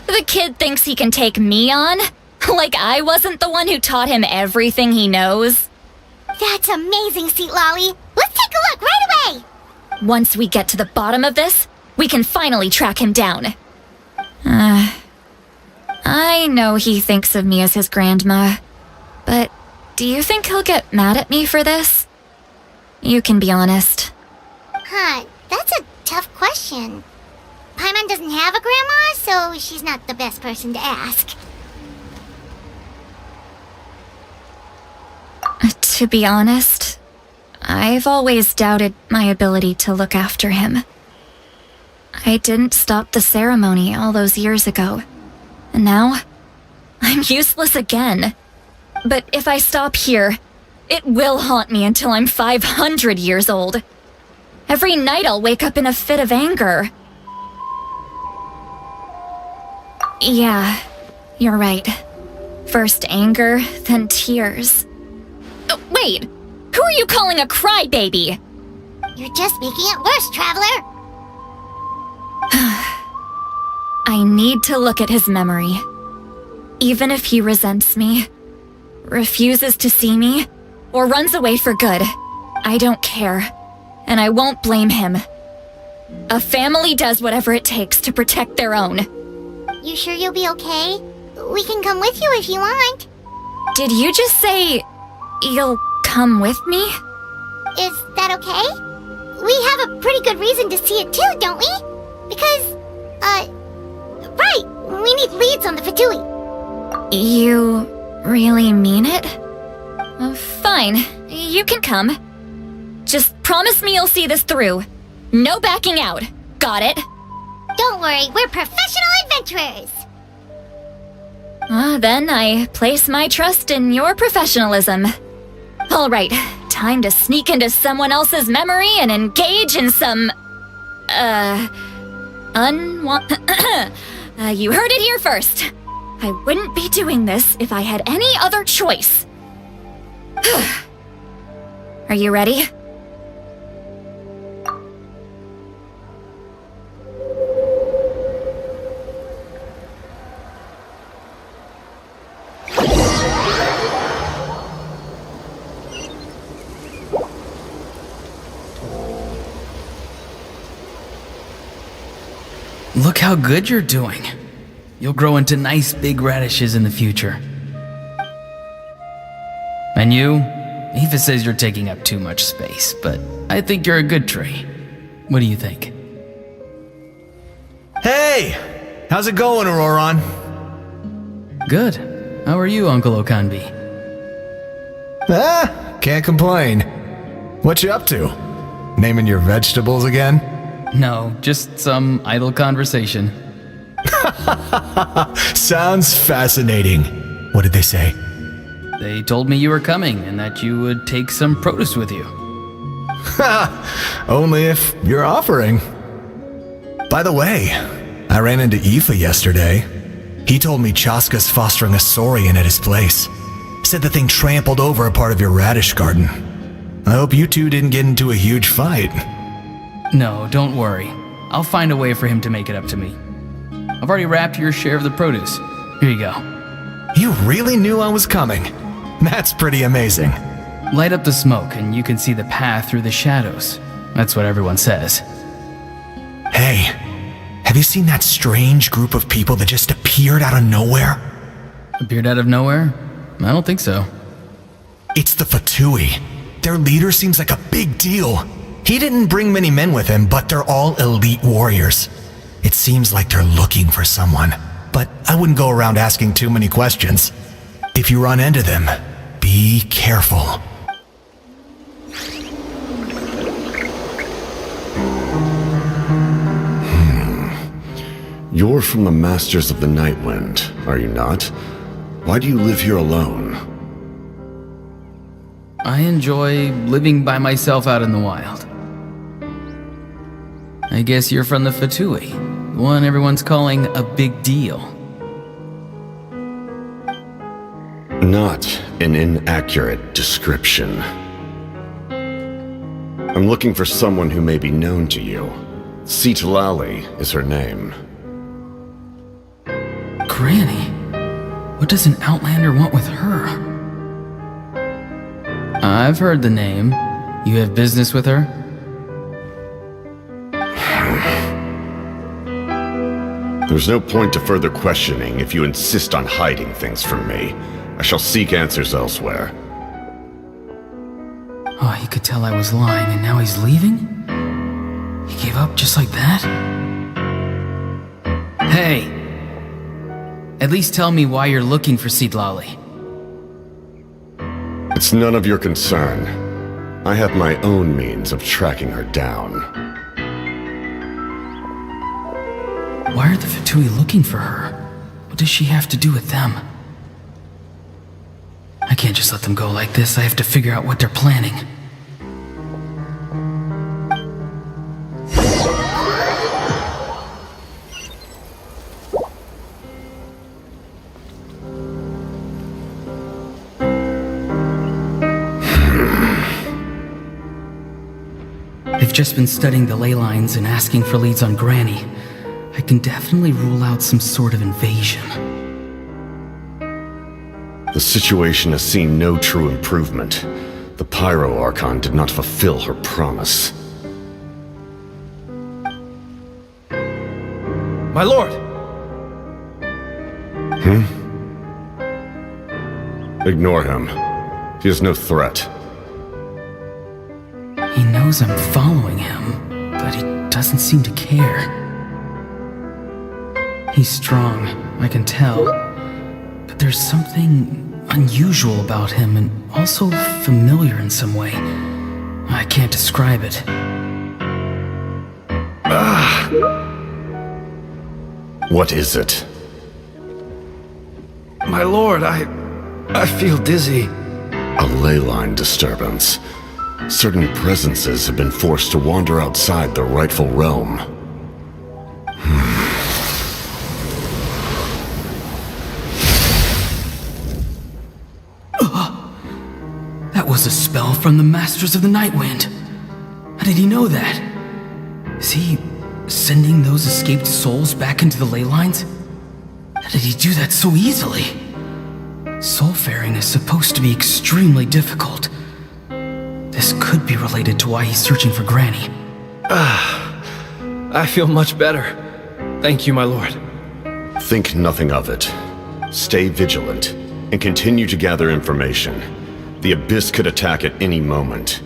The kid thinks he can take me on? Like I wasn't the one who taught him everything he knows? That's amazing, Seat Lolly. Let's take a look right away. Once we get to the bottom of this, we can finally track him down. I know he thinks of me as his grandma, but do you think he'll get mad at me for this? You can be honest. That's a tough question. Paimon doesn't have a grandma, so she's not the best person to ask. To be honest, I've always doubted my ability to look after him. I didn't stop the ceremony all those years ago, and now I'm useless again. But if I stop here, it will haunt me until I'm 500 years old. Every night I'll wake up in a fit of anger. Yeah, you're right. First anger, then tears. Wait, who are you calling a crybaby? You're just making it worse, Traveler. I need to look at his memory. Even if he resents me, refuses to see me, or runs away for good, I don't care, and I won't blame him. A family does whatever it takes to protect their own. You sure you'll be okay? We can come with you if you want. Did you just say you'll come with me? Is that okay? We have a pretty good reason to see it too, don't we? Because, right, we need leads on the Fatui. You really mean it? Fine, you can come. Just promise me you'll see this through. No backing out. Got it? Don't worry, we're professional adventurers. Then I place my trust in your professionalism. All right, time to sneak into someone else's memory and engage in some, you heard it here first. I wouldn't be doing this if I had any other choice. Are you ready? Look how good you're doing. You'll grow into nice big radishes in the future. And you? Eva says you're taking up too much space, but I think you're a good tree. What do you think? Hey! How's it going, Auroron? Good. How are you, Uncle Okanbi? Can't complain. What you up to? Naming your vegetables again? No, just some idle conversation. Sounds fascinating. What did they say? They told me you were coming and that you would take some produce with you. Only if you're offering. By the way, I ran into Aoife yesterday. He told me Chaska's fostering a saurian at his place. Said the thing trampled over a part of your radish garden. I hope you two didn't get into a huge fight. No, don't worry. I'll find a way for him to make it up to me. I've already wrapped your share of the produce. Here you go. You really knew I was coming. That's pretty amazing. Light up the smoke and you can see the path through the shadows. That's what everyone says. Hey, have you seen that strange group of people that just appeared out of nowhere? Appeared out of nowhere? I don't think so. It's the Fatui. Their leader seems like a big deal. He didn't bring many men with him, but they're all elite warriors. It seems like they're looking for someone, but I wouldn't go around asking too many questions. If you run into them, be careful. You're from the Masters of the Nightwind, are you not? Why do you live here alone? I enjoy living by myself out in the wild. I guess you're from the Fatui, the one everyone's calling a big deal. Not an inaccurate description. I'm looking for someone who may be known to you. Citlali is her name. Granny? What does an Outlander want with her? I've heard the name. You have business with her? There's no point to further questioning if you insist on hiding things from me. I shall seek answers elsewhere. Oh, he could tell I was lying and now he's leaving? He gave up just like that? Hey! At least tell me why you're looking for Citlali. It's none of your concern. I have my own means of tracking her down. Why are the Fatui looking for her? What does she have to do with them? I can't just let them go like this. I have to figure out what they're planning. They've just been studying the ley lines and asking for leads on Granny. I can definitely rule out some sort of invasion. The situation has seen no true improvement. The Pyro Archon did not fulfill her promise. My lord! Ignore him. He is no threat. He knows I'm following him, but he doesn't seem to care. He's strong, I can tell. But there's something unusual about him and also familiar in some way. I can't describe it. What is it? My lord, I feel dizzy. A ley line disturbance. Certain presences have been forced to wander outside their rightful realm. That was a spell from the Masters of the Nightwind. How did he know that? Is he sending those escaped souls back into the ley lines? How did he do that so easily? Soulfaring is supposed to be extremely difficult. This could be related to why he's searching for Granny. I feel much better. Thank you, my lord. Think nothing of it. Stay vigilant, and continue to gather information. The Abyss could attack at any moment.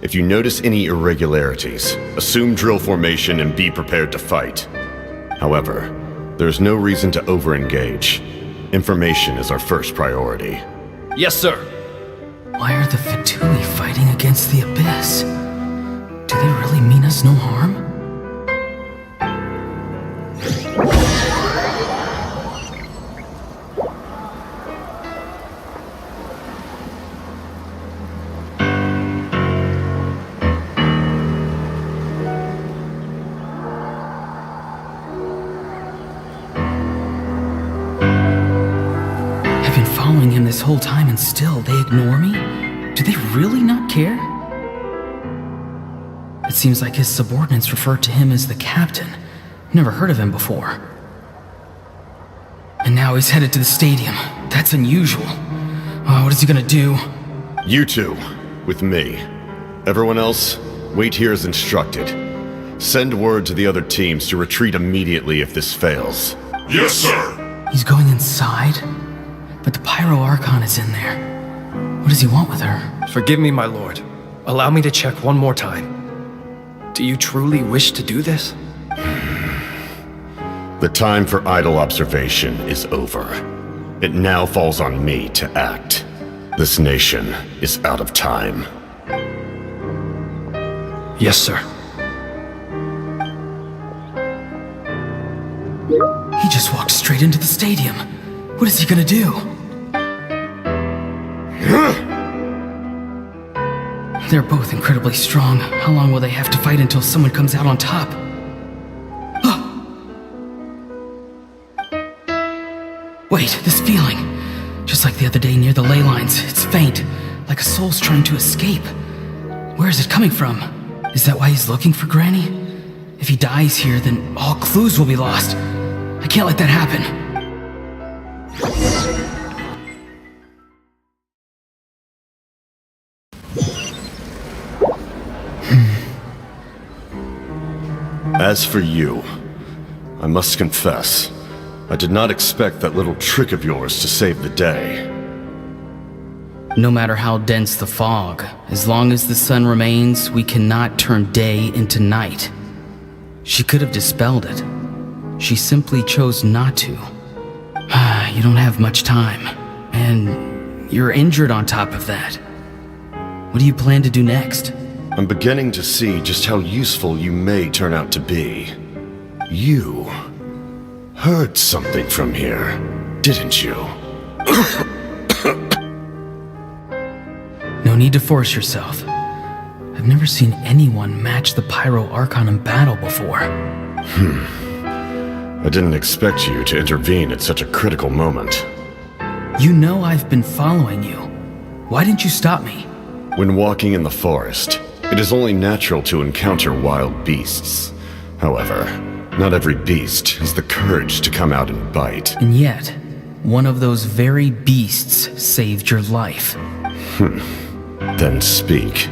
If you notice any irregularities, assume drill formation and be prepared to fight. However, there's no reason to over-engage. Information is our first priority. Yes, sir. Why are the Fatui fighting against the Abyss? Do they really mean us no harm? Following him this whole time and still they ignore me? Do they really not care? It seems like his subordinates refer to him as the captain. Never heard of him before. And now he's headed to the stadium. That's unusual. What is he gonna do? You two, with me. Everyone else, wait here as instructed. Send word to the other teams to retreat immediately if this fails. Yes, sir. He's going inside? But the Pyro Archon is in there. What does he want with her? Forgive me, my lord. Allow me to check one more time. Do you truly wish to do this? The time for idle observation is over. It now falls on me to act. This nation is out of time. Yes, sir. He just walked straight into the stadium. What is he gonna do? They're both incredibly strong. How long will they have to fight until someone comes out on top? Wait, this feeling. Just like the other day near the ley lines, it's faint, like a soul's trying to escape. Where is it coming from? Is that why he's looking for Granny? If he dies here, then all clues will be lost. I can't let that happen. As for you, I must confess, I did not expect that little trick of yours to save the day. No matter how dense the fog, as long as the sun remains, we cannot turn day into night. She could have dispelled it. She simply chose not to. You don't have much time, and you're injured on top of that. What do you plan to do next? I'm beginning to see just how useful you may turn out to be. You heard something from here, didn't you? No need to force yourself. I've never seen anyone match the Pyro Archon in battle before. I didn't expect you to intervene at such a critical moment. You know I've been following you. Why didn't you stop me? When walking in the forest, it is only natural to encounter wild beasts. However, not every beast has the courage to come out and bite. And yet, one of those very beasts saved your life. Then speak.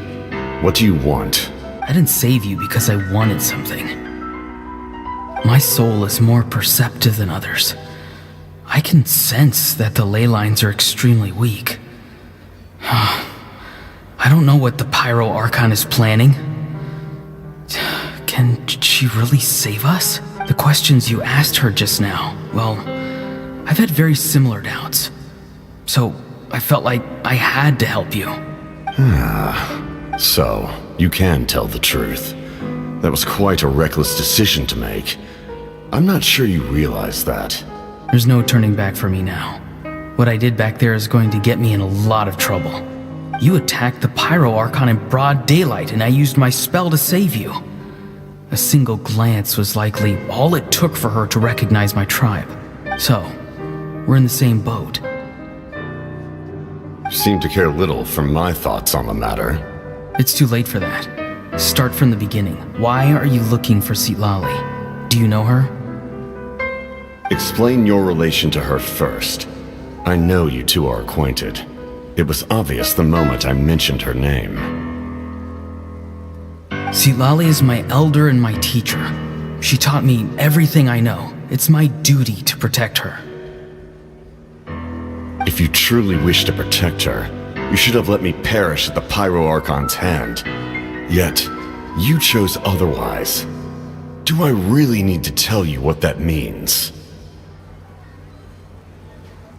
What do you want? I didn't save you because I wanted something. My soul is more perceptive than others. I can sense that the ley lines are extremely weak. I don't know what the Pyro Archon is planning. Can she really save us? The questions you asked her just now, well, I've had very similar doubts. So I felt like I had to help you. So, you can tell the truth. That was quite a reckless decision to make. I'm not sure you realize that. There's no turning back for me now. What I did back there is going to get me in a lot of trouble. You attacked the Pyro Archon in broad daylight, and I used my spell to save you. A single glance was likely all it took for her to recognize my tribe. So, we're in the same boat. You seem to care little for my thoughts on the matter. It's too late for that. Start from the beginning. Why are you looking for Sitlali? Do you know her? Explain your relation to her first. I know you two are acquainted. It was obvious the moment I mentioned her name. Sitlali is my elder and my teacher. She taught me everything I know. It's my duty to protect her. If you truly wish to protect her, you should have let me perish at the Pyro Archon's hand. Yet, you chose otherwise. Do I really need to tell you what that means?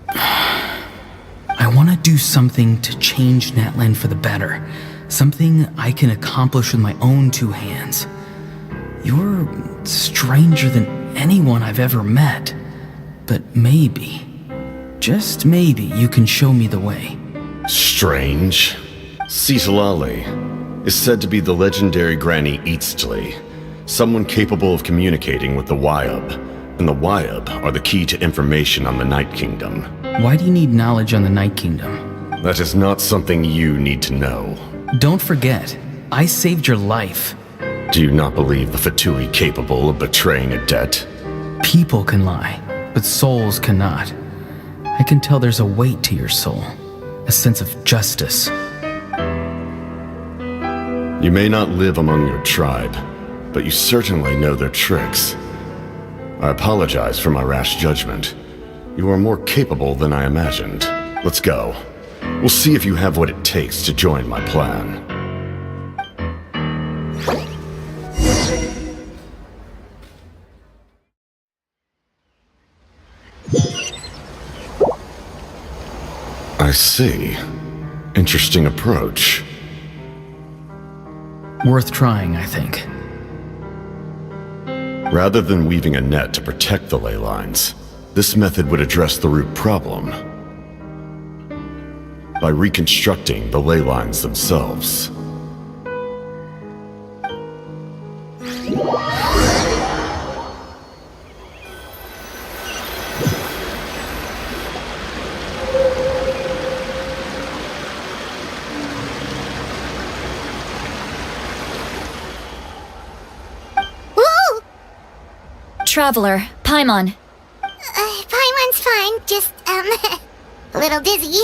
I want to do something to change Natlan for the better. Something I can accomplish with my own two hands. You're stranger than anyone I've ever met. But maybe, just maybe, you can show me the way. Strange? Cisalali is said to be the legendary Granny Eastly, someone capable of communicating with the Wyab, and the Wyab are the key to information on the Night Kingdom. Why do you need knowledge on the Night Kingdom? That is not something you need to know. Don't forget, I saved your life. Do you not believe the Fatui capable of betraying a debt? People can lie, but souls cannot. I can tell there's a weight to your soul, a sense of justice. You may not live among your tribe, but you certainly know their tricks. I apologize for my rash judgment. You are more capable than I imagined. Let's go. We'll see if you have what it takes to join my plan. I see. Interesting approach. Worth trying, I think. Rather than weaving a net to protect the ley lines, this method would address the root problem by reconstructing the ley lines themselves. Traveler, Paimon. Paimon's fine, just, a little dizzy.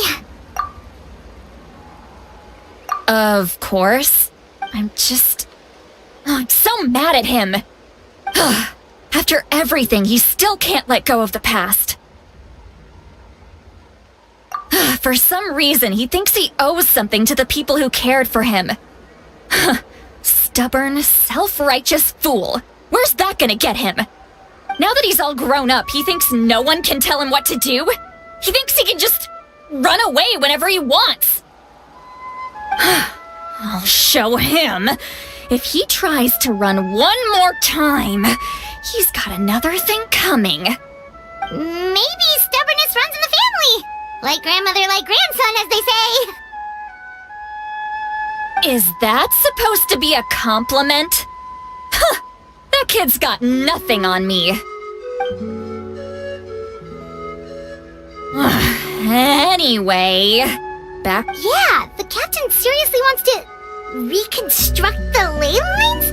Of course. I'm so mad at him. After everything, he still can't let go of the past. For some reason, he thinks he owes something to the people who cared for him. Stubborn, self-righteous fool. Where's that gonna get him? Now that he's all grown up, he thinks no one can tell him what to do? He thinks he can just run away whenever he wants. I'll show him. If he tries to run one more time, he's got another thing coming. Maybe stubbornness runs in the family. Like grandmother, like grandson, as they say. Is that supposed to be a compliment? Huh, that kid's got nothing on me. Anyway, back... Yeah, the captain seriously wants to reconstruct the ley lines?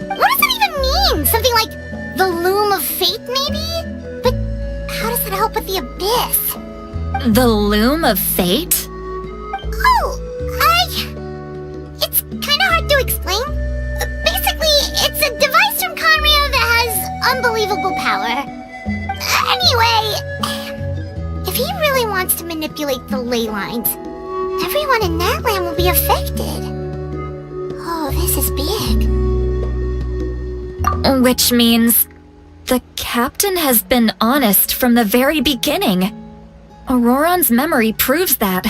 What does that even mean? Something like the loom of fate, maybe? But how does that help with the abyss? The loom of fate? It's kinda hard to explain. Basically, it's a device from Conrio that has unbelievable power. Anyway, if he really wants to manipulate the ley lines, everyone in Natlan will be affected. Oh, this is big. Which means the captain has been honest from the very beginning. Auroron's memory proves that.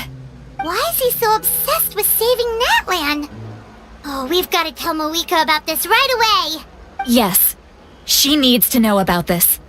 Why is he so obsessed with saving Natlan? Oh, we've got to tell Moeka about this right away. Yes, she needs to know about this.